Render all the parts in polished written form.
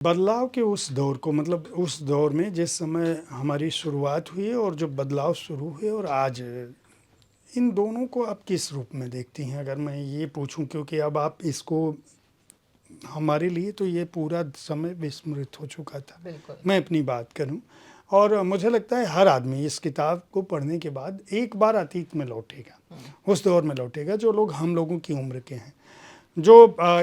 बदलाव के उस दौर को, मतलब उस दौर में जिस समय हमारी शुरुआत हुई और जो बदलाव शुरू हुए और आज, इन दोनों को आप किस रूप में देखती हैं, अगर मैं ये पूछूं, क्योंकि अब आप इसको, हमारे लिए तो ये पूरा समय विस्मृत हो चुका था। बिल्कुल। मैं अपनी बात करूं, और मुझे लगता है हर आदमी इस किताब को पढ़ने के बाद एक बार अतीत में लौटेगा, उस दौर में लौटेगा जो लोग हम लोगों की उम्र के हैं। जो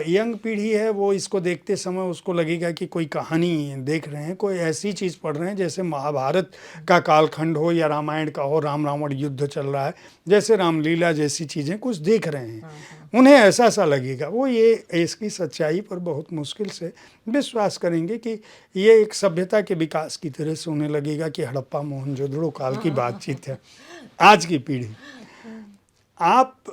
यंग पीढ़ी है वो इसको देखते समय उसको लगेगा कि कोई कहानी देख रहे हैं, कोई ऐसी चीज़ पढ़ रहे हैं जैसे महाभारत का कालखंड हो या रामायण का हो, राम रावण युद्ध चल रहा है, जैसे रामलीला जैसी चीज़ें कुछ देख रहे हैं, उन्हें ऐसा सा लगेगा। वो ये इसकी सच्चाई पर बहुत मुश्किल से विश्वास करेंगे कि ये एक सभ्यता के विकास की तरह से उन्हें लगेगा कि हड़प्पा मोहनजोदड़ो काल की बातचीत है। आज की पीढ़ी, आप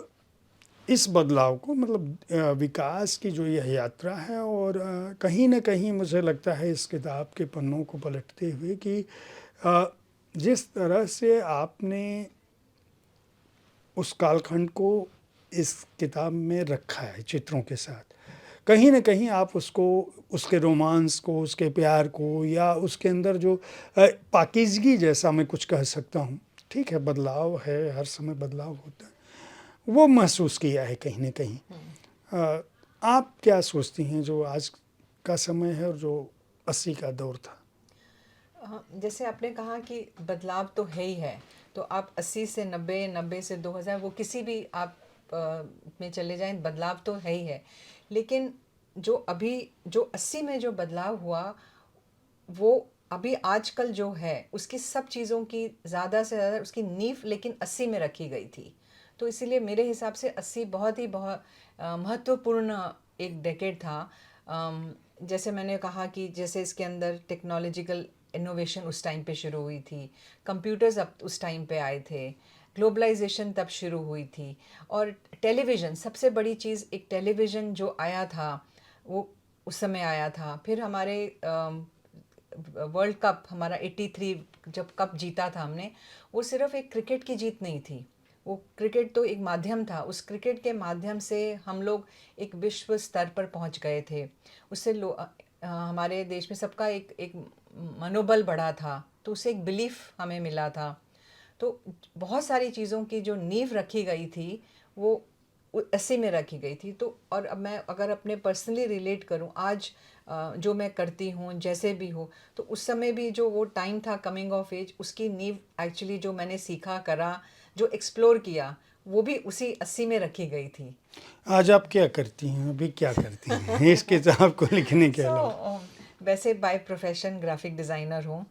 इस बदलाव को, मतलब विकास की जो यह यात्रा है, और कहीं ना कहीं मुझे लगता है इस किताब के पन्नों को पलटते हुए कि जिस तरह से आपने उस कालखंड को इस किताब में रखा है चित्रों के साथ, कहीं ना कहीं आप उसको, उसके रोमांस को, उसके प्यार को, या उसके अंदर जो पाकीज़गी जैसा मैं कुछ कह सकता हूँ, ठीक है, बदलाव है, हर समय बदलाव होता है, वो महसूस किया है कहीं ना कहीं। आप क्या सोचती हैं जो आज का समय है और जो 80 का दौर था? हाँ, जैसे आपने कहा कि बदलाव तो है ही है, तो आप 80 से 90, 90 से 2000, वो किसी भी आप में चले जाएं, बदलाव तो है ही है। लेकिन जो अभी जो 80 में जो बदलाव हुआ, वो अभी आजकल जो है उसकी सब चीज़ों की ज़्यादा से ज़्यादा उसकी नींव लेकिन 80 में रखी गई थी। तो इसीलिए मेरे हिसाब से 80 बहुत महत्वपूर्ण एक डेकेड था। जैसे मैंने कहा कि जैसे इसके अंदर टेक्नोलॉजिकल इनोवेशन उस टाइम पे शुरू हुई थी, कंप्यूटर्स अब उस टाइम पे आए थे, ग्लोबलाइजेशन तब शुरू हुई थी, और टेलीविज़न सबसे बड़ी चीज़, एक टेलीविज़न जो आया था वो उस समय आया था। फिर हमारे वर्ल्ड कप हमारा 83 जब कप जीता था हमने, वो सिर्फ एक क्रिकेट की जीत नहीं थी, वो क्रिकेट तो एक माध्यम था, उस क्रिकेट के माध्यम से हम लोग एक विश्व स्तर पर पहुंच गए थे। उससे हमारे देश में सबका एक एक मनोबल बढ़ा था, तो उससे एक बिलीफ हमें मिला था। तो बहुत सारी चीज़ों की जो नींव रखी गई थी वो 80 में रखी गई थी। तो और अब मैं अगर अपने पर्सनली रिलेट करूं, आज जो मैं करती हूँ जैसे भी हो, तो उस समय भी जो वो टाइम था कमिंग ऑफ एज, उसकी नींव एक्चुअली जो मैंने सीखा, करा, जो एक्सप्लोर किया, वो भी उसी 80 में रखी गई थी। आज आप क्या करती हैं, अभी क्या करती हैं इस किताब को लिखने के सो अलावा? वैसे बाय प्रोफेशन ग्राफिक डिज़ाइनर हूँ।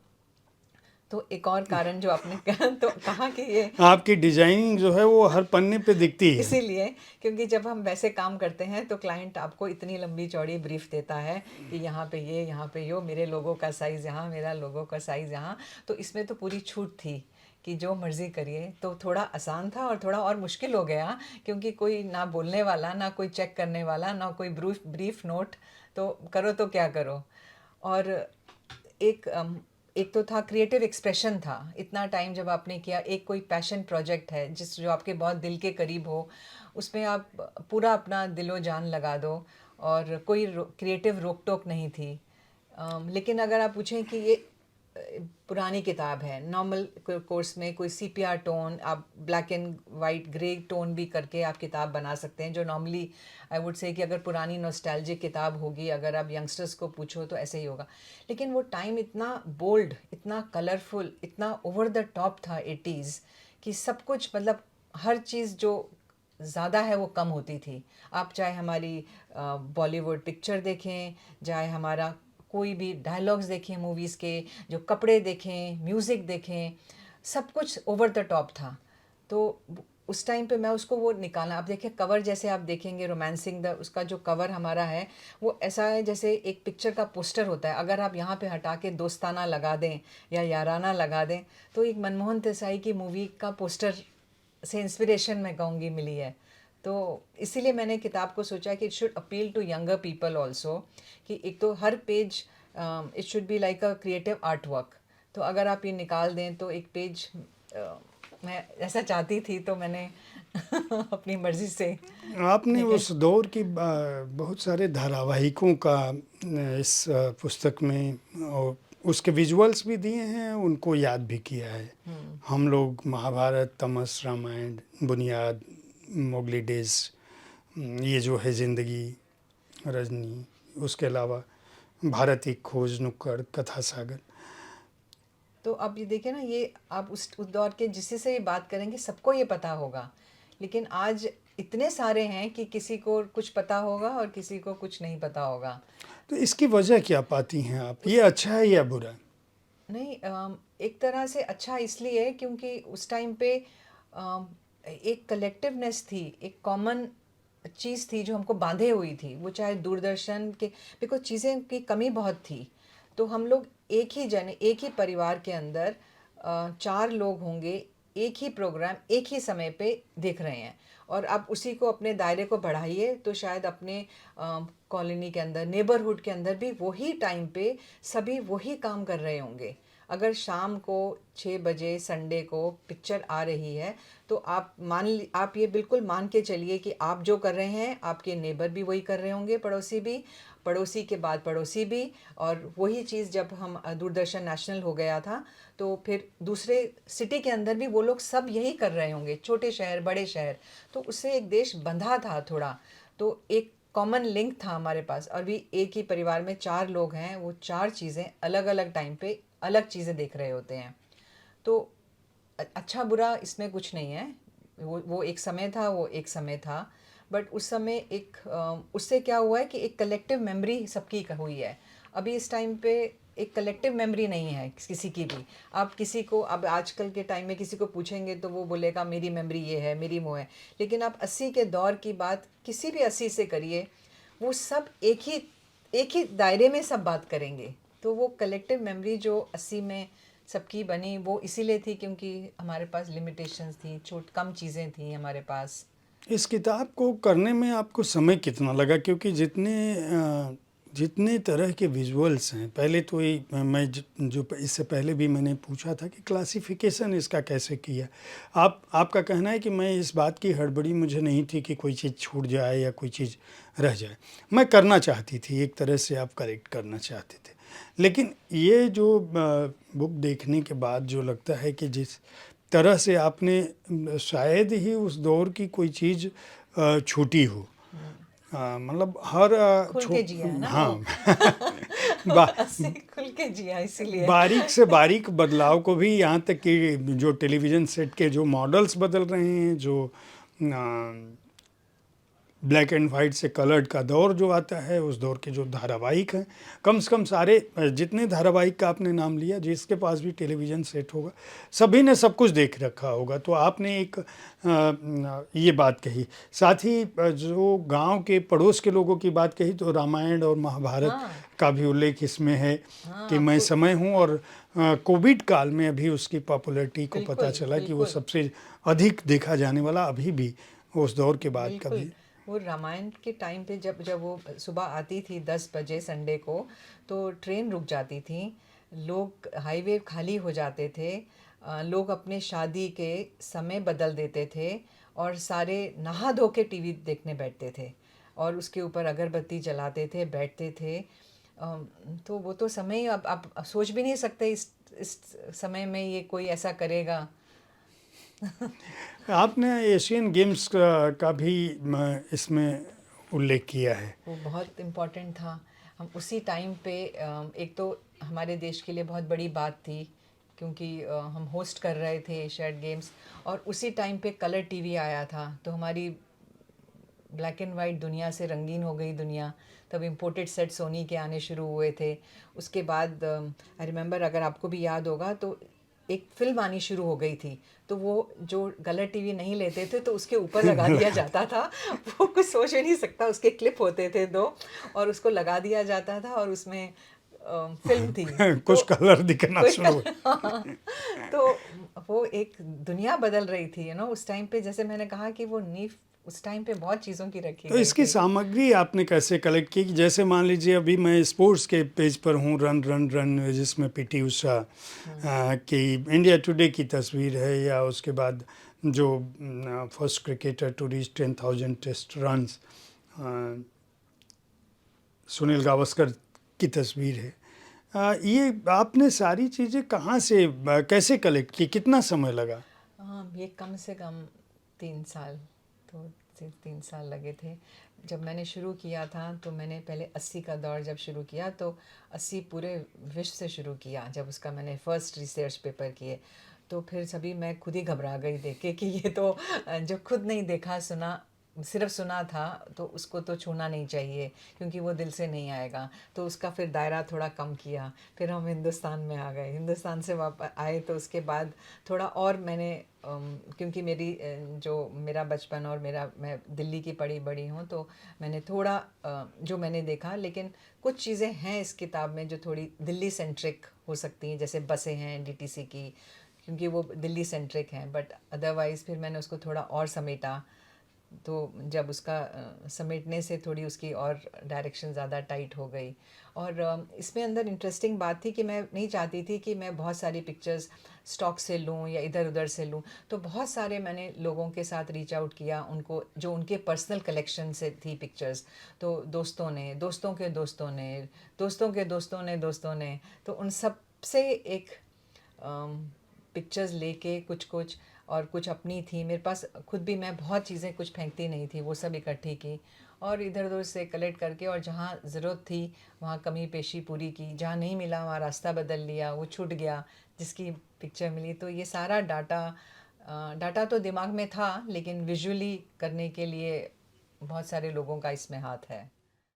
तो एक और कारण जो आपने कहा, तो कहा कि ये आपकी डिजाइनिंग जो है वो हर पन्ने पे दिखती है। इसीलिए, क्योंकि जब हम वैसे काम करते हैं तो क्लाइंट आपको इतनी लंबी चौड़ी ब्रीफ देता है कि यहाँ पे ये, यहाँ पे यो, मेरे लोगों का साइज़ यहाँ, मेरा लोगों का साइज़ यहाँ। तो इसमें तो पूरी छूट थी कि जो मर्ज़ी करिए। तो थोड़ा आसान था और थोड़ा और मुश्किल हो गया, क्योंकि कोई ना बोलने वाला, ना कोई चेक करने वाला, ना कोई ब्रीफ नोट, तो करो तो क्या करो। और एक एक तो था क्रिएटिव एक्सप्रेशन था, इतना टाइम जब आपने किया, एक कोई पैशन प्रोजेक्ट है जिस जो आपके बहुत दिल के करीब हो, उसमें आप पूरा अपना दिलो जान लगा दो, और कोई क्रिएटिव रोक टोक नहीं थी। लेकिन अगर आप पूछें कि ये पुरानी किताब है, नॉर्मल कोर्स में कोई सीपीआर टोन, आप black and white grey tone भी करके आप किताब बना सकते हैं, जो नॉर्मली आई वुड से कि अगर पुरानी नॉस्टैल्जिक किताब होगी, अगर आप यंगस्टर्स को पूछो तो ऐसे ही होगा। लेकिन वो टाइम इतना बोल्ड, इतना कलरफुल, इतना ओवर द टॉप था 80s, कि सब कुछ, मतलब हर चीज़ जो ज़्यादा है वो कम होती थी। आप चाहे हमारी बॉलीवुड पिक्चर देखें, चाहे हमारा कोई भी डायलॉग्स देखें मूवीज़ के, जो कपड़े देखें, म्यूज़िक देखें, सब कुछ ओवर द टॉप था। तो उस टाइम पे मैं उसको वो निकाला, आप देखिए कवर, जैसे आप देखेंगे रोमांसिंग द, उसका जो कवर हमारा है वो ऐसा है जैसे एक पिक्चर का पोस्टर होता है। अगर आप यहाँ पे हटा के दोस्ताना लगा दें या याराना लगा दें, तो एक मनमोहन देसाई की मूवी का पोस्टर से इंस्पिरेशन मैं कहूँगी मिली है। तो इसीलिए मैंने किताब को सोचा कि it should appeal to younger people also, कि एक तो हर page it should be like a creative art work. तो अगर आप ये निकाल दें तो एक पेज मैं ऐसा चाहती थी, तो मैंने अपनी मर्जी से। आपने ठीक है। उस दौर की बहुत सारे धारावाहिकों का इस पुस्तक में और उसके विजुअल्स भी दिए हैं, उनको याद भी किया है। हम लोग महाभारत, तमस, रामायण, बुनियाद, मोगली डेज, ये जो है ज़िंदगी, रजनी, उसके अलावा भारत की खोज, नुक्कड़, कथा सागर। तो अब ये देखिए ना, ये आप उस दौर के जिससे से भी बात करेंगे सबको ये पता होगा, लेकिन आज इतने सारे हैं कि किसी को कुछ पता होगा और किसी को कुछ नहीं पता होगा। तो इसकी वजह क्या पाती हैं आप? ये अच्छा है या बुरा? नहीं, एक तरह से अच्छा इसलिए क्योंकि उस टाइम पे एक कलेक्टिवनेस थी, एक कॉमन चीज़ थी जो हमको बांधे हुई थी। वो चाहे दूरदर्शन के, बिकॉज चीज़ें की कमी बहुत थी, तो हम लोग एक ही परिवार के अंदर 4 लोग होंगे, एक ही प्रोग्राम एक ही समय पे देख रहे हैं, और आप उसी को अपने दायरे को बढ़ाइए तो शायद अपने कॉलोनी के अंदर, नेबरहुड के अंदर भी वही टाइम पे सभी वही काम कर रहे होंगे। अगर शाम को 6 बजे संडे को पिक्चर आ रही है तो आप ये बिल्कुल मान के चलिए कि आप जो कर रहे हैं आपके नेबर भी वही कर रहे होंगे, पड़ोसी भी, पड़ोसी के बाद पड़ोसी भी। और वही चीज़ जब हम दूरदर्शन नेशनल हो गया था तो फिर दूसरे सिटी के अंदर भी वो लोग सब यही कर रहे होंगे, छोटे शहर, बड़े शहर। तो उससे एक देश बंधा था थोड़ा, तो एक कॉमन लिंक था हमारे पास। और भी एक ही परिवार में 4 लोग हैं, वो 4 चीज़ें अलग अलग टाइम पे अलग चीज़ें देख रहे होते हैं। तो अच्छा बुरा इसमें कुछ नहीं है, वो एक समय था, वो एक समय था। बट उस समय एक उससे क्या हुआ है कि एक कलेक्टिव मेमोरी सबकी हुई है। अभी इस टाइम पे एक कलेक्टिव मेमोरी नहीं है किसी की भी। आप किसी को अब आजकल के टाइम में किसी को पूछेंगे तो वो बोलेगा मेरी मेमोरी ये है, मेरी वो है। लेकिन आप 80 के दौर की बात किसी भी 80 से करिए, वो सब एक ही दायरे में सब बात करेंगे। तो वो कलेक्टिव मेमोरी जो 80 में सबकी बनी, वो इसीलिए थी क्योंकि हमारे पास लिमिटेशंस थी, कम चीज़ें थी हमारे पास। इस किताब को करने में आपको समय कितना लगा? क्योंकि जितने तरह के विजुअल्स हैं, पहले तो ये मैं जो इससे पहले भी मैंने पूछा था कि क्लासिफिकेशन इसका कैसे किया। आपका कहना है कि मैं इस बात की हड़बड़ी मुझे नहीं थी कि कोई चीज़ छूट जाए या कोई चीज़ रह जाए। मैं करना चाहती थी, एक तरह से आप करेक्ट करना चाहते थे। लेकिन ये जो बुक देखने के बाद जो लगता है कि जिस तरह से आपने शायद ही उस दौर की कोई चीज़ छूटी हो, मतलब हर खुल के जिया है ना हाँ वो। बा, ऐसे खुल के जिया इसीलिए। बारीक से बारीक बदलाव को भी, यहाँ तक कि जो टेलीविज़न सेट के जो मॉडल्स बदल रहे हैं, जो ब्लैक एंड वाइट से कलर्ड का दौर जो आता है, उस दौर के जो धारावाहिक हैं, कम से कम सारे जितने धारावाहिक का आपने नाम लिया, जिसके पास भी टेलीविज़न सेट होगा, सभी ने सब कुछ देख रखा होगा। तो आपने एक ये बात कही, साथ ही जो गांव के पड़ोस के लोगों की बात कही, तो रामायण और महाभारत हाँ का भी उल्लेख इसमें है हाँ, कि मैं समय हूँ। और कोविड काल में अभी उसकी पॉपुलैरिटी को पता बिल्कुल चला कि वो बिल्कुल सबसे अधिक देखा जाने वाला अभी भी उस दौर के बाद का बिल्कुल। भी। वो रामायण के टाइम पे जब जब वो सुबह आती थी 10 बजे संडे को, तो ट्रेन रुक जाती थी, लोग, हाईवे खाली हो जाते थे, लोग अपने शादी के समय बदल देते थे और सारे नहा धो के टीवी देखने बैठते थे और उसके ऊपर अगरबत्ती जलाते थे, बैठते थे। तो वो तो समय अब आप सोच भी नहीं सकते इस समय में ये कोई ऐसा करेगा। आपने एशियन गेम्स का भी इसमें उल्लेख किया है। वो बहुत इम्पोर्टेंट था। हम उसी टाइम पे एक तो हमारे देश के लिए बहुत बड़ी बात थी क्योंकि हम होस्ट कर रहे थे एशियाड गेम्स, और उसी टाइम पे कलर टीवी आया था, तो हमारी ब्लैक एंड वाइट दुनिया से रंगीन हो गई दुनिया। तब इम्पोर्टेड सेट सोनी के आने शुरू हुए थे। उसके बाद आई रिमेंबर, अगर आपको भी याद होगा, तो एक फिल्म आनी शुरू हो गई थी, तो वो जो कलर टीवी नहीं लेते थे तो उसके ऊपर लगा दिया जाता था। वो कुछ सोच ही नहीं सकता, उसके क्लिप होते थे 2 और उसको लगा दिया जाता था और उसमें फिल्म थी। कुछ तो कलर दिखना कोई शुरू हुए। हाँ, तो वो एक दुनिया बदल रही थी उस टाइम पे। जैसे मैंने कहा कि वो नींव उस टाइम पे बहुत चीज़ों की रखी तो गई इसकी थी। सामग्री आपने कैसे कलेक्ट की? कि जैसे मान लीजिए अभी मैं स्पोर्ट्स के पेज पर हूँ, रन रन रन, जिसमें पीटी उषा की इंडिया टुडे की तस्वीर है, या उसके बाद जो first cricketer to reach 10,000 test runs, Sunil Gavaskar की तस्वीर है। ये आपने सारी चीज़ें कहाँ से कैसे कलेक्ट की, कितना समय लगा? हाँ, ये कम से कम 3 साल, तो 3 साल लगे थे। जब मैंने शुरू किया था तो मैंने पहले 80 का दौर जब शुरू किया तो 80 पूरे विश्व से शुरू किया। जब उसका मैंने फर्स्ट रिसर्च पेपर किए तो फिर सभी मैं खुद ही घबरा गई देख के कि ये तो जो खुद नहीं देखा सुना, सिर्फ सुना था तो उसको तो छूना नहीं चाहिए क्योंकि वो दिल से नहीं आएगा। तो उसका फिर दायरा थोड़ा कम किया। फिर हम हिंदुस्तान में आ गए, हिंदुस्तान से वापस आए तो उसके बाद थोड़ा और मैंने क्योंकि जो मेरा बचपन और मैं दिल्ली की पढ़ी बड़ी हूँ तो मैंने थोड़ा जो मैंने देखा, लेकिन कुछ चीज़ें हैं इस किताब में जो थोड़ी दिल्ली सेंट्रिक हो सकती हैं, जैसे बसें हैं डीटीसी की, क्योंकि वो दिल्ली सेंट्रिक हैं। बट अदरवाइज़ फिर मैंने उसको थोड़ा और समेटा। तो जब उसका समेटने से थोड़ी उसकी और डायरेक्शन ज़्यादा टाइट हो गई। और इसमें अंदर इंटरेस्टिंग बात थी कि मैं नहीं चाहती थी कि मैं बहुत सारी पिक्चर्स स्टॉक से लूँ या इधर उधर से लूँ। तो बहुत सारे मैंने लोगों के साथ रीच आउट किया, उनको जो उनके पर्सनल कलेक्शन से थी पिक्चर्स। तो दोस्तों ने, दोस्तों के दोस्तों ने, दोस्तों के दोस्तों ने, दोस्तों ने, तो उन सब से एक पिक्चर्स लेके कुछ कुछ और कुछ अपनी थी मेरे पास खुद भी। मैं बहुत चीज़ें कुछ फेंकती नहीं थी, वो सब इकट्ठी की और इधर उधर से कलेक्ट करके, और जहाँ ज़रूरत थी वहाँ कमी पेशी पूरी की, जहाँ नहीं मिला वहाँ रास्ता बदल लिया, वो छूट गया जिसकी पिक्चर मिली। तो ये सारा डाटा तो दिमाग में था, लेकिन विजुअली करने के लिए बहुत सारे लोगों का इसमें हाथ है।